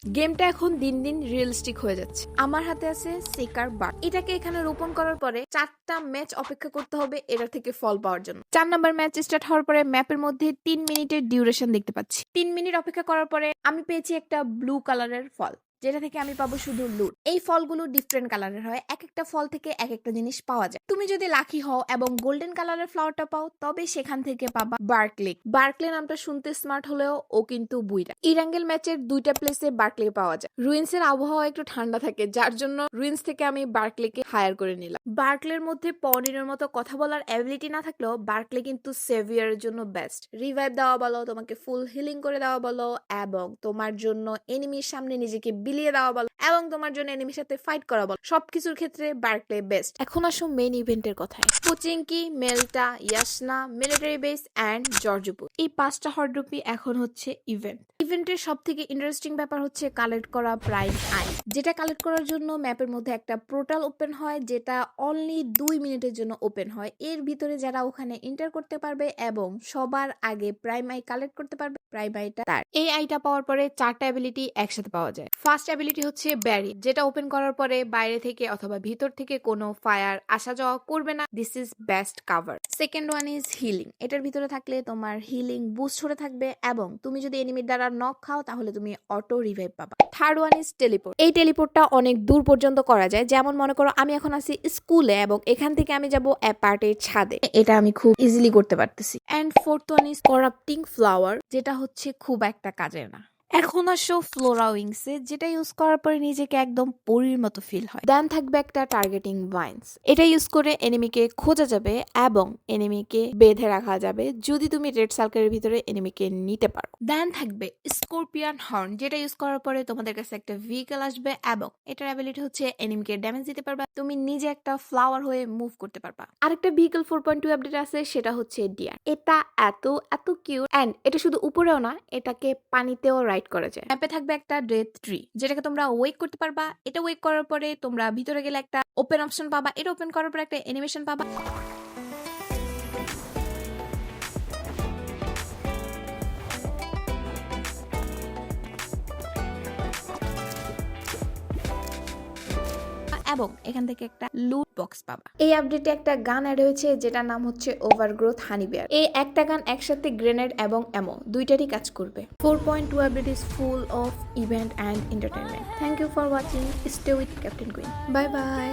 গেমটা এখন দিন দিন রিয়েলিস্টিক হয়ে যাচ্ছে। আমার হাতে আছে সেকার বার। এটাকে এখানে রোপণ করার পরে 4টা ম্যাচ অপেক্ষা করতে হবে এটা থেকে ফল পাওয়ার জন্য। 4 নাম্বার ম্যাচ স্টার্ট হওয়ার পরে ম্যাপের মধ্যে 3 মিনিটের ডিউরেশন দেখতে পাচ্ছি। 3 মিনিট অপেক্ষা করার পরে আমি পেয়েছি একটা ব্লু কালারের ফল, যেটা থেকে আমি পাবো শুধু লুট। এই ফলগুলো ডিফারেন্ট কালারের হয়, এক একটা ফল থেকে এক একটা জিনিস পাওয়া যায়। তুমি যদি লাকি হও এবং গোল্ডেন কালারের ফ্লাওয়ারটা পাও তবে সেখান থেকে পাবা বার্কলে। বার্কলে নামটা শুনতে স্মার্ট হলেও ও কিন্তু বুইরা। ইরাঙ্গেল ম্যাচের 2টা প্লেসে বার্কলে পাওয়া যায়। রুইন্সের আবহাওয়া একটু ঠান্ডা থাকে, যার জন্য রুইন্স থেকে আমি বার্কলেকে হায়ার করে নিলাম। বার্কলের মধ্যে পনিরের মতো কথা বলার অ্যাবিলিটি না থাকলেও বার্কলে কিন্তু সেভিয়ারের জন্য বেস্ট। রিভাইভ দেওয়া বলো, তোমাকে ফুল হিলিং করে দেওয়া বলো, এবং তোমার জন্য এনিমির সামনে নিজেকে বিলিয়ে দেওয়া বলো, এবং তোমার জন্য এনিমির সাথে ফাইট করা বলো, সবকিছুর ক্ষেত্রে বার্কলে বেস্ট। এখন আসো মেইন ইভেন্টের কথায়। কোচিংকি, মেলটা, ইয়াসনা, মিলিটারি বেস অ্যান্ড জর্জপুর, এই 5টা হরড্রপি এখন হচ্ছে ইভেন্টের সব থেকে ইন্টারেস্টিং ব্যাপার হচ্ছে কালেক্ট করা প্রাইম আই, যেটা কালেক্ট করার জন্য ম্যাপের মধ্যে একটা পোর্টাল ওপেন হয়, যেটা অনলি 2 মিনিটের জন্য ওপেন হয়। এর ভিতরে যারা ওখানে এন্টার করতে পারবে এবং সবার আগে প্রাইম আই কালেক্ট করতে পারবে, প্রাইম আইটা তার। এই আইটা পাওয়ার পরে 4টা অ্যাবিলিটি একসাথে পাওয়া যায়। ফার্স্ট অ্যাবিলিটি হচ্ছে ব্যারি, যেটা ওপেন করার পরে বাইরে থেকে অথবা ভিতর থেকে কোনো ফায়ার আসা যাওয়া করবে না। This is best cover. Second one is healing. এটার ভিতরে থাকলে তোমার হিলিং বুস্ট হতে থাকবে এবং তুমি যদি এনিমির দ্বারা নক খাও তাহলে তুমি অটো রিভাইভ পাবা। Third one is teleport. এই টেলিপোর্টটা অনেক দূর পর্যন্ত করা যায়, যেমন মনে করো আমি এখন আছি স্কুলে এবং এখান থেকে আমি যাব অ্যাপার্টের ছাদে, এটা আমি খুব ইজিলি করতে পারতেছি। And fourth one is corrupting flower, যেটা হচ্ছে খুব একটা কাজের না। এখন আসো ফ্লোরা উইংসে, যেটা ইউজ করার পরে নিজেকে একদম পরীর মতো ফিল হয়। দেন থাকবে একটা টার্গেটিং ভাইন্স, এটা ইউজ করে এনিমিকে খোঁজা যাবে এবং এনিমিকে বেঁধে রাখা যাবে যদি তুমি রেড সার্কেলের ভিতরে এনিমিকে নিতে পারো। দেন থাকবে স্করপিয়ন হর্ন, যেটা ইউজ করার পরে তোমাদের কাছে একটা ভেহিকল আসবে এবং এটার অ্যাবিলিটি হচ্ছে এনিমিকে ড্যামেজ দিতে পারবা, তুমি নিজে একটা ফ্লাওয়ার হয়ে মুভ করতে পারবা। আরেকটা ভেহিকল 4.2 আপডেট আছে, সেটা হচ্ছে ডিয়ার। এটা এত এত কিউট, এন্ড এটা শুধু উপরেও না, এটাকে পানিতেও রাইড করা যায়। ম্যাপে থাকবে একটা ডেথ ট্রি, যেটাকে তোমরা ওয়েক করতে পারবা। এটা ওয়েক করার পরে তোমরা ভিতরে গেলে একটা ওপেন অপশন পাবা, এটা ওপেন করার পরে একটা অ্যানিমেশন পাবা। এবং এখান থেকে একটা লুট বক্স পাবা। এই আপডেটে একটা গান অ্যাড হয়েছে, যেটার নাম হচ্ছে ওভারগ্রোথ হানি বেয়ার। এই একটা গান একসাথে গ্রেনেড এবং অ্যামো দুইটারই কাজ করবে। 4.2 update is full of event and entertainment. Thank you for watching. Stay with captain queen. Bye by.